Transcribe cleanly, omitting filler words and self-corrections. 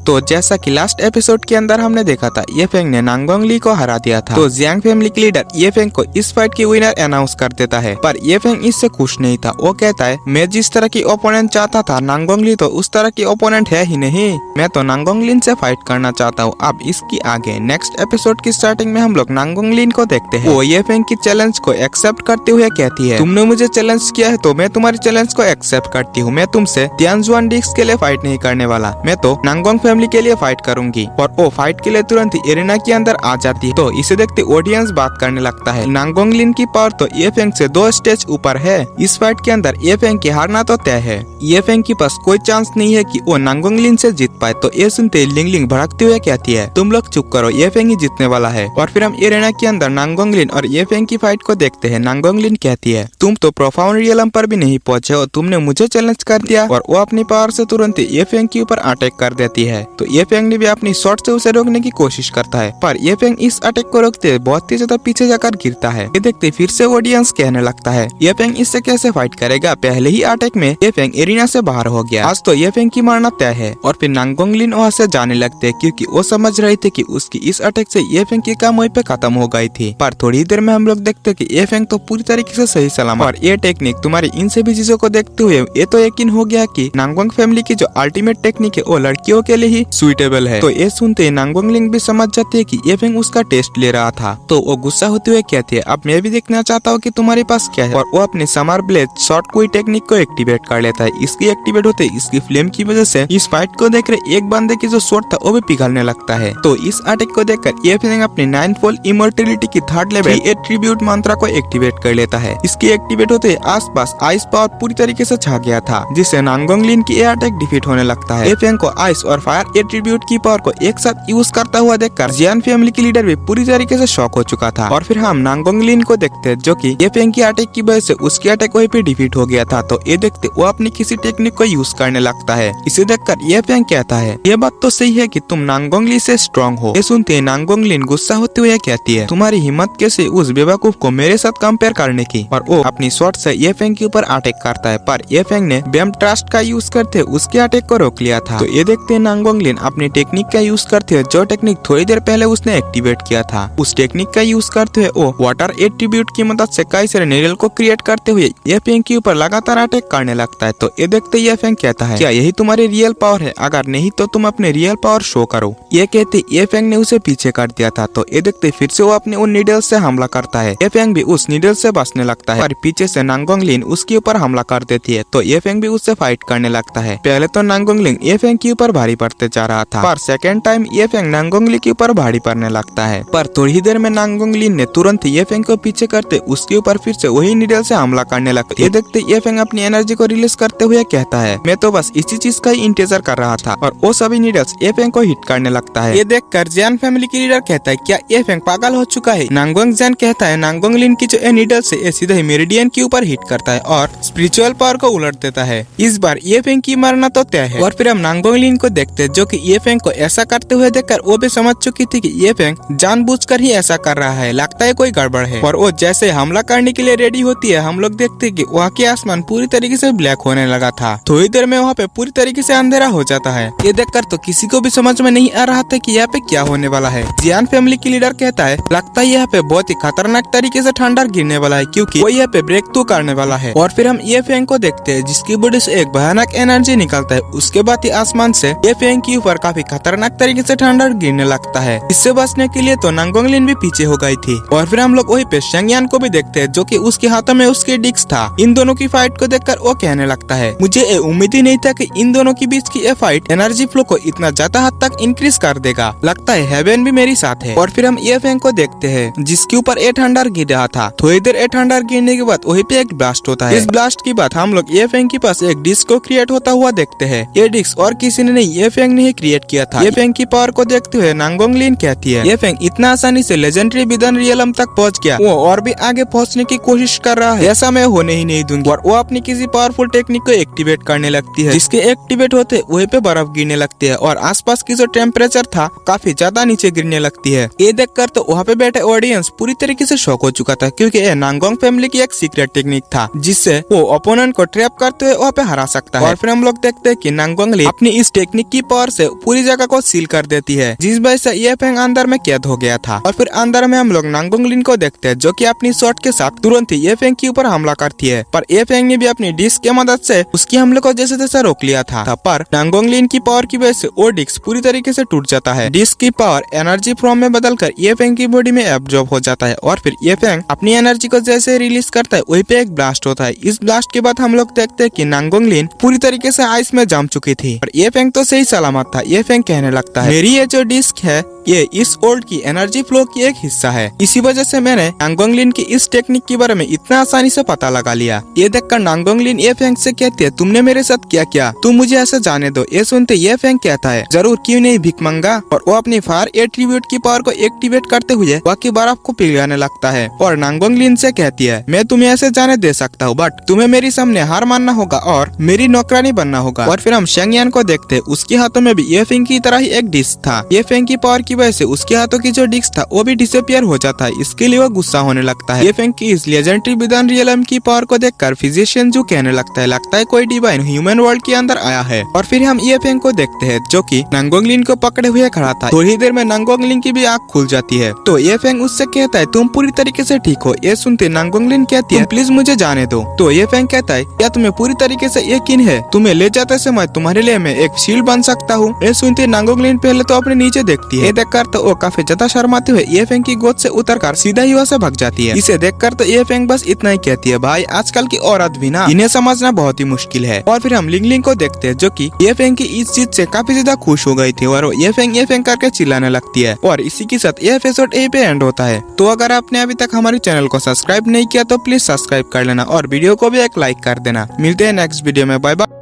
तो जैसा कि लास्ट एपिसोड के अंदर हमने देखा था, ये फेंग ने नांगोंग ली को हरा दिया था। तो जियांग फैमिली के लीडर ये फेंग को इस फाइट की विनर अनाउंस कर देता है, पर ये फेंग इससे खुश नहीं था। वो कहता है मैं जिस तरह की ओपोनेंट चाहता था, नांगोंग ली तो उस तरह की ओपोनेंट है ही नहीं। मैं तो नांगोंग लिन से फाइट करना चाहता हूँ। अब इसकी आगे नेक्स्ट एपिसोड की स्टार्टिंग में हम लोग नांगोंग लिन को देखते हैं। वो ये फेंग की चैलेंज को एक्सेप्ट करते हुए कहती है, तुमने मुझे चैलेंज किया है तो मैं तुम्हारी चैलेंज को एक्सेप्ट करती हूँ। मैं तुमसे तियानजुआन डिक्स के लिए फाइट नहीं करने वाला, मैं तो नांगोंग फैमिली के लिए फाइट करूंगी। और वो फाइट के लिए तुरंत ही एरिना के अंदर आ जाती है। तो इसे देखते ऑडियंस बात करने लगता है, नांगोंग लिन की पावर तो ये फेंग से 2 स्टेज ऊपर है। इस फाइट के अंदर ये फेंग की हारना तो तय है। ये फेंग के पास कोई चांस नहीं है कि वो नांगोंग लिन से जीत पाए। तो ये सुनते लिंग लिंग भड़कते हुए कहती है, तुम लोग चुप करो, ये फेंग ही जीतने वाला है। और फिर हम एरिना के अंदर नांगोंग लिन और ये फेंग की फाइट को देखते हैं। नांगोंग लिन कहती है, तुम तो प्रोफाउंड रियलम पर भी नहीं पहुंचे और तुमने मुझे चैलेंज कर दिया। और वो अपनी पावर से तुरंत ये फेंग के ऊपर अटैक कर देती है। तो ये फेंग ने भी अपनी शॉट से उसे रोकने की कोशिश करता है, पर ये फेंग इस अटैक को रोकते बहुत ही ज्यादा पीछे जाकर गिरता है। ये देखते फिर से ऑडियंस कहने लगता है, ये फेंग इससे कैसे फाइट करेगा, पहले ही अटैक में ये फेंग एरिना से बाहर हो गया, आज तो ये फेंग की मारना तय है। और फिर नांगोंग लिन वहाँ से जाने लगते हैं, क्योंकि वो समझ रहे थे कि उसकी इस अटैक से ये फेंग की काम वहीं पे खत्म हो गई थी। पर थोड़ी देर में हम लोग देखते कि ये फेंग तो पूरी तरीके से सही सलामत। और ये टेक्निक तुम्हारी इन सभी चीजों को देखते हुए ये तो यकीन हो गया कि नांगोंग फैमिली की जो अल्टीमेट टेक्निक है वो लड़कियों के लिए ही सुइटेबल है। तो ये सुनते नांगोंग लिन भी समझ जाते है कि ये फेंग उसका टेस्ट ले रहा था। तो वो गुस्सा होते हुए कहते हैं, अब मैं भी देखना चाहता हूँ कि तुम्हारे पास क्या है। और वो अपने समर ब्लेड शॉर्ट कोई टेक्निक को एक्टिवेट कर लेता है। इसकी एक्टिवेट होते इसकी फ्लेम की वजह से इस फाइट को देख रहे एक बंदे की जो शॉर्ट था वो भी पिघलने लगता है। तो इस अटैक को देखकर ये फेंग अपनी 9-फोल्ड इमॉर्टैलिटी की 3rd लेवल एट्रीब्यूट मंत्रा को एक्टिवेट कर लेता है। इसकी एक्टिवेट होते आसपास आइस पावर पूरी तरीके से छा गया था, जिससे नांगोंग लिन की अटैक डिफीट होने लगता है। ये फेंग को आइस और फायर एट्रीब्यूट की पावर को एक साथ यूज करता हुआ देखकर जियान फैमिली की लीडर भी पूरी तरीके से शॉक हो चुका था। और फिर हम नांगोंग लिन को देखते हैं, जो कि ये फेंग की अटैक की वजह से उसकी अटैक वहीं पे डिफीट हो गया था। तो ये देखते वो अपनी किसी टेक्निक को यूज करने लगता है। इसे देखकर ये फेंग कहता है, ये बात तो सही है कि तुम नांगोंग लिन से स्ट्रॉन्ग हो। ये सुनते नांगोंग लिन गुस्सा होते हुए कहती है, तुम्हारी हिम्मत कैसे उस बेवकूफ को मेरे साथ कंपेयर करने की। और वो अपनी शॉट से ये फेंग के ऊपर अटैक करता है, पर ये फेंग ने बेम ट्रस्ट का यूज करते उसके अटैक को रोक लिया था। तो ये देखते नांगोंग लिन अपनी टेक्निक का यूज करते हुए, जो टेक्निक थोड़ी देर पहले उसने एक्टिवेट किया था, उस टेक्निक का यूज करते हुए वो वाटर एट्रीब्यूट की मदद से कई सारे नेरियल को क्रिएट करते हुए ये फेंग के ऊपर लगातार अटैक करने लगता है। तो ये देखते ये फेंग कहता है, क्या यही तुम्हारी रियल पावर है? अगर नहीं तो तुम अपने रियल पावर शो करो। ये कहते ये फेंग ने उसे पीछे कर दिया था। तो ये देखते फिर से वो अपने उन नीडल से हमला करता है। ये फेंग भी उस नीडल से बचने लगता है, पर पीछे से नांगोंग लिन उसके ऊपर हमला कर देती है। तो ये फेंग भी उससे फाइट करने लगता है। पहले तो नांगोंग लिन ये फेंग के ऊपर भारी पड़ते जा रहा था, पर सेकंड टाइम ये फेंग नांगोंग लिन के ऊपर भारी पड़ने लगता है। पर थोड़ी देर में नांगोंग लिन ने तुरंत ये फेंग को पीछे करते उसके ऊपर फिर से वही नीडल से हमला करने लगता है। ये देखते ये फेंग अपनी एनर्जी को रिलीज करते हुए कहता है, मैं तो बस इसी चीज का ही इंतजार कर रहा था। और वो सभी नीडल्स ये फेंग को हिट करने लगता है। ये देखकर जियान फैमिली की लीडर कहता है, क्या ये फेंग पागल हो चुका है? नांगोंग जियान कहता है, नांगोंग लिन की जो नीडल्स है सीधे ही मेरिडियन के ऊपर हिट करता है और स्पिरिचुअल पावर को उलट देता है। इस बार ये फेंग की मारना तो तय है। और फिर हम नांगोंग लिन को देखते हैं, जो कि ये फेंग को ऐसा करते हुए देखकर वो भी समझ चुकी थी कि ये फेंग जानबूझकर ही ऐसा कर रहा है, लगता है कोई गड़बड़ है। और वो जैसे हमला करने के लिए रेडी होती है, हम लोग देखते हैं कि वहाँ के आसमान पूरी तरीके से ब्लैक होने लगा था। थोड़ी देर में वहाँ पे पूरी तरीके से अंधेरा हो जाता है। ये देखकर तो किसी को भी समझ में नहीं आ रहा था कि यहाँ पे क्या होने वाला है। जियान फैमिली की लीडर कहता है, लगता है यहाँ पे बहुत ही खतरनाक तरीके से ठंडा गिरने वाला है, क्योंकि वो यहाँ पे ब्रेक थ्रू करने वाला है। और फिर हम ये फेंग को देखते हैं, जिसकी बॉडी से एक भयानक एनर्जी निकलता है। उसके बाद ही आसमान से ये फेंग के ऊपर काफी खतरनाक तरीके से ठंडा गिरने लगता है। इससे बचने के लिए तो नांगोंग लिन भी पीछे हो गई थी। और फिर हम लोग वही पे शेंगयान को भी देखते हैं, जो कि उसके हाथों में उसके डिस्क था। इन दोनों की फाइट को देखकर वो कहने लगता है, मुझे ये उम्मीद ही नहीं था कि इन दोनों के बीच की ये फाइट एनर्जी फ्लो को इतना ज्यादा हद तक इंक्रीज कर देगा। लगता है हेवन भी मेरी साथ है। और फिर हम ये फेंग को देखते हैं, जिसके ऊपर ये ठंडर गिर रहा था। थोड़ी देर ये ठंडर गिरने के बाद वही पे एक ब्लास्ट होता है। इस ब्लास्ट के बाद हम लोग ये फेंग के पास एक डिस्क को क्रिएट होता हुआ देखते हैं। ये डिस्क और किसी ने नहीं, ये फेंग ने ही क्रिएट किया था। ये फेंग की पावर को देखते हुए नांगोंग लिन कहती है, ये फेंग इतना आसानी से लेजेंडरी विदन रियलम तक पहुंच गया, वो और भी आगे पहुंचने की कोशिश कर रहा है, ऐसा मैं होने ही नहीं दूंगी। और वो अपनी किसी पावरफुल टेक्निक को एक्टिवेट करने लगती है, जिसके एक्टिवेट होते वहीं पे बर्फ गिरने लगती है और आसपास की जो टेम्परेचर था काफी ज्यादा नीचे गिरने लगती है। ये देखकर तो वहाँ पे बैठे ऑडियंस पूरी तरीके से शॉक हो चुका था, क्योंकि ये नांगोंग फैमिली की एक सीक्रेट टेक्निक था, जिससे वो ओपोनेंट को ट्रैप करते हुए वहाँ पे हरा सकता है। और फिर हम लोग देखते हैं कि नांगोंग लिन अपनी इस टेक्निक की पावर से पूरी जगह को सील कर देती है, जिस वजह से ये फेंग अंदर में कैद हो गया था। और फिर अंदर में हम लोग नांगोंग लिन को देखते हैं, जो कि अपनी शॉट के साथ तुरंत ही ये फेंग के ऊपर हमला करती है। पर ये फेंग ने भी अपनी डिस्क की मदद से उसकी हमले को जैसे तैसे रोक लिया था। पर नांगोंग लिन की पावर की वजह से वो डिस्क पूरी तरीके से टूट जाता है। डिस्क की पावर एनर्जी फॉर्म में बदलकर ये फेंग की बॉडी में एब्जॉर्ब हो जाता है और फिर ये फेंग अपनी एनर्जी को जैसे रिलीज करता है वहीं पे एक ब्लास्ट होता है। इस ब्लास्ट के बाद हम लोग देखते हैं कि नांगोंग लिन पूरी तरीके से आइस में जम चुकी थी और ये फेंग तो सही सलामत था। ये फेंग कहने लगता है, मेरी ये जो डिस्क है ये इस ओल्ड की एनर्जी फ्लो की एक हिस्सा है, इसी वजह से मैंने नांगोंग लिन की इस टेक्निक के बारे में इतना आसानी से पता लगा लिया। ये देखकर नांगोंग लिन ये फेंग से कहती है, तुमने मेरे साथ क्या किया, तुम मुझे ऐसे जाने दो। ये सुनते ये फेंग कहता है, जरूर क्यों नहीं भिख मंगा। और वो अपनी फायर एट्रीब्यूट की पावर को एक्टिवेट करते हुए बाकी बर्फ को पिघलाने लगता है और नांगोंग लिन से कहती है, मैं तुम्हें ऐसे जाने दे सकता हूँ, बट तुम्हें मेरे सामने हार मानना होगा और मेरी नौकरानी बनना होगा। और फिर हम शेंगयान को देखते हैं, उसके हाथों में भी ये फेंग की तरह ही एक डिस्क था। ये फेंग की पावर की वजह से उसके हाथों की जो डिस्क था वो भी डिसअपियर हो जाता है। इसके लिए वो गुस्सा होने लगता है। ये फेंग की इस लेजेंडरी विदान रियलम की पावर को देखकर फिजिशियन जो कहने लगता है कोई डिवाइन ह्यूमन वर्ल्ड के अंदर आया है। और फिर हम ये फेंग को देखते हैं, जो कि नांगोंग लिन को पकड़े हुए खड़ा था। थोड़ी देर में नांगोंग लिन की भी आंख खुल जाती है, तो ये फेंग उससे कहता है, तुम पूरी तरीके से ठीक हो। ये सुनते नांगोंग लिन कहती है, प्लीज मुझे जाने दो। तो ये फेंग कहता है, क्या तुम्हें पूरी तरीके से यकीन है, तुम्हें ले जाते समय तुम्हारे लिए मैं एक शील्ड बन सकता हूँ। ये सुनते नांगोंग लिन पहले तो अपने नीचे देखती है। ये देखकर तो वो काफी ज्यादा शर्माते हुए ये फेंग की गोद से उतरकर सीधा ही वहाँ से भाग जाती है। इसे देखकर तो ये फेंग बस इतना ही कहती है, भाई आजकल की औरत भी ना, इन्हें समझना बहुत ही मुश्किल है। और फिर हम लिंग लिंग को देखते हैं, जो कि ये फेंग की इस चीज से काफी ज्यादा खुश हो गई थी और ये फेंग करके चिल्लाने लगती है। और इसी के साथ ये एपिसोड यहीं पे एंड होता है। तो अगर आपने अभी तक हमारे चैनल को सब्सक्राइब नहीं किया तो प्लीज सब्सक्राइब कर लेना और वीडियो को भी एक लाइक कर देना। मिलते हैं नेक्स्ट वीडियो में, बाय बाय।